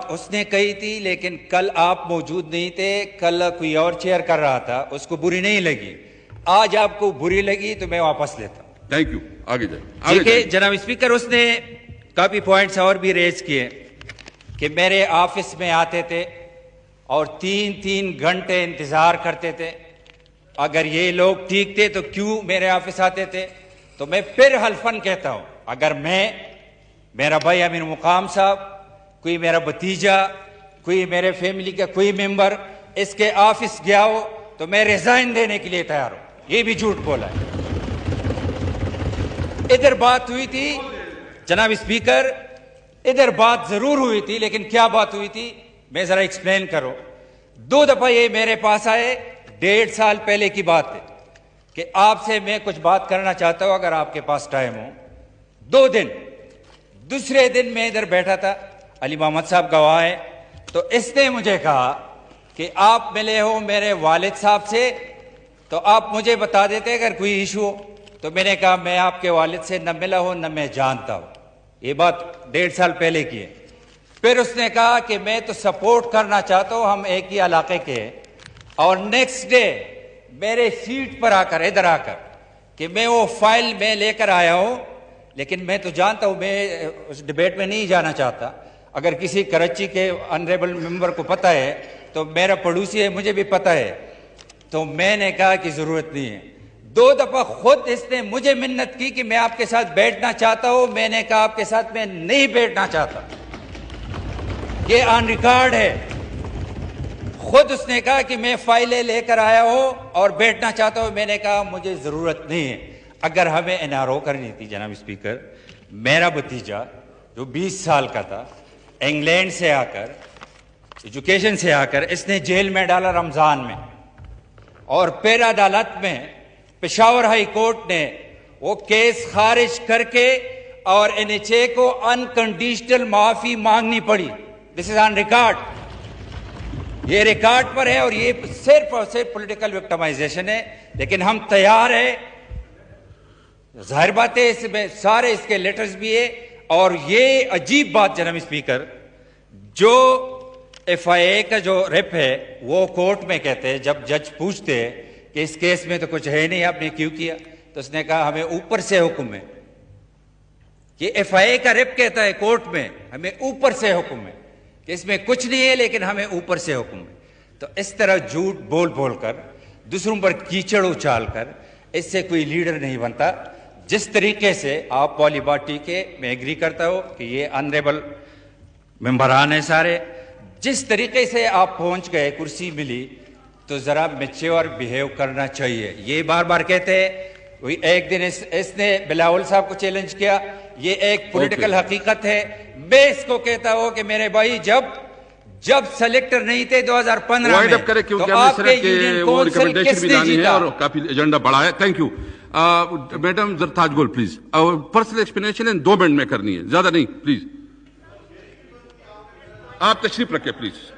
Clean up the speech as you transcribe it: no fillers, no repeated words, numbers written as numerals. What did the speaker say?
اس نے کہی تھی لیکن کل آپ موجود نہیں تھے، کل کوئی اور چیئر کر رہا تھا، اس کو بری نہیں لگی، آج آپ کو بری لگی تو میں واپس لیتا ہوں۔ تھینک یو، آگے جائیں۔ دیکھیے جناب اسپیکر، اس نے کافی پوائنٹس اور بھی ریز کیے کہ میرے آفس میں آتے تھے اور 3 گھنٹے انتظار کرتے تھے، اگر یہ لوگ ٹھیک تھے تو کیوں میرے آفس آتے تھے؟ تو میں پھر حلفاً کہتا ہوں، اگر میں، میرا بھائی امین مقام صاحب، کوئی میرا بھتیجا، کوئی میرے فیملی کا کوئی ممبر اس کے آفس گیا ہو تو میں ریزائن دینے کے لیے تیار ہوں۔ یہ بھی جھوٹ بولا ہے۔ ادھر بات ہوئی تھی جناب اسپیکر، ادھر بات ضرور ہوئی تھی، لیکن کیا بات ہوئی تھی میں ذرا ایکسپلین کرو۔ 2 دفعہ یہ میرے پاس آئے، 1.5 سال پہلے کی بات ہے کہ آپ سے میں کچھ بات کرنا چاہتا ہوں اگر آپ کے پاس ٹائم ہو۔ 2 دن، دوسرے دن میں ادھر بیٹھا تھا، علی محمد صاحب گواہ ہے، تو اس نے مجھے کہا کہ آپ ملے ہو میرے والد صاحب سے تو آپ مجھے بتا دیتے اگر کوئی ایشو ہو۔ تو میں نے کہا میں آپ کے والد سے نہ ملا ہوں نہ میں جانتا ہوں۔ یہ بات 1.5 سال پہلے کی ہے۔ پھر اس نے کہا کہ میں تو سپورٹ کرنا چاہتا ہوں، ہم ایک ہی علاقے کے ہیں، اور نیکسٹ ڈے میرے سیٹ پر آ کر، ادھر آ کر، کہ میں وہ فائل میں لے کر آیا ہوں، لیکن میں تو جانتا ہوں میں اس ڈیبیٹ میں نہیں جانا چاہتا۔ اگر کسی کراچی کے آنریبل ممبر کو پتہ ہے تو میرا پڑوسی ہے، مجھے بھی پتہ ہے۔ تو میں نے کہا کہ ضرورت نہیں ہے۔ 2 دفعہ خود اس نے مجھے منت کی کہ میں آپ کے ساتھ بیٹھنا چاہتا ہوں، میں نے کہا آپ کے ساتھ میں نہیں بیٹھنا چاہتا، یہ آن ریکارڈ ہے۔ خود اس نے کہا کہ میں فائلیں لے کر آیا ہوں اور بیٹھنا چاہتا ہوں، میں نے کہا مجھے ضرورت نہیں ہے۔ اگر ہمیں NRO کرنی تھی جناب اسپیکر، میرا بھتیجا جو 20 سال کا تھا، انگلینڈ سے آ کر، ایجوکیشن سے آ کر، اس نے جیل میں ڈالا رمضان میں، اور پھر عدالت میں پشاور ہائی کورٹ نے وہ کیس خارج کر کے اور NHA کو انکنڈیشنل معافی مانگنی پڑی۔ دس از آن ریکارڈ، یہ ریکارڈ پر ہے، اور یہ صرف اور صرف پولیٹیکل وکٹمائزیشن ہے۔ لیکن ہم تیار ہیں، ظاہر بات ہے اس میں سارے اس کے لیٹرز بھی ہے۔ اور یہ عجیب بات جناب اسپیکر، جو FIA کا جو ریپ ہے وہ کورٹ میں کہتے ہیں، جب جج پوچھتے ہیں کہ اس کیس میں تو کچھ ہے نہیں، آپ نے کیوں کیا، تو اس نے کہا ہمیں اوپر سے حکم ہے۔ یہ FIA کا ریپ کہتا ہے کورٹ میں، ہمیں اوپر سے حکم ہے کہ اس میں کچھ نہیں ہے لیکن ہمیں اوپر سے حکم ہے۔ تو اس طرح جھوٹ بول بول کر، دوسروں پر کیچڑ اچھال کر، اس سے کوئی لیڈر نہیں بنتا۔ جس طریقے سے آپ والی پارٹی کے، میں ایگری کرتا ہوں کہ یہ آنریبل ممبران ہیں سارے، جس طریقے سے آپ پہنچ گئے، کرسی ملی، تو ذرا میچور بیہیو کرنا چاہیے۔ یہ بار بار کہتے ہیں، ایک دن اس نے بلاول صاحب کو چیلنج کیا، یہ ایک پولیٹیکل حقیقت ہے۔ میں اس کو کہتا ہوں کہ میرے بھائی، جب سلیکٹر نہیں تھے 2015 میں، تو آپ کے یونین کونسل کس نے جیتا؟ اور کافی ایجنڈا بڑھا ہے۔ Thank you madam Taj goal, please personal explanation 2 minute میں کرنی ہے، زیادہ نہیں، پلیز آپ تشریف رکھیں پلیز۔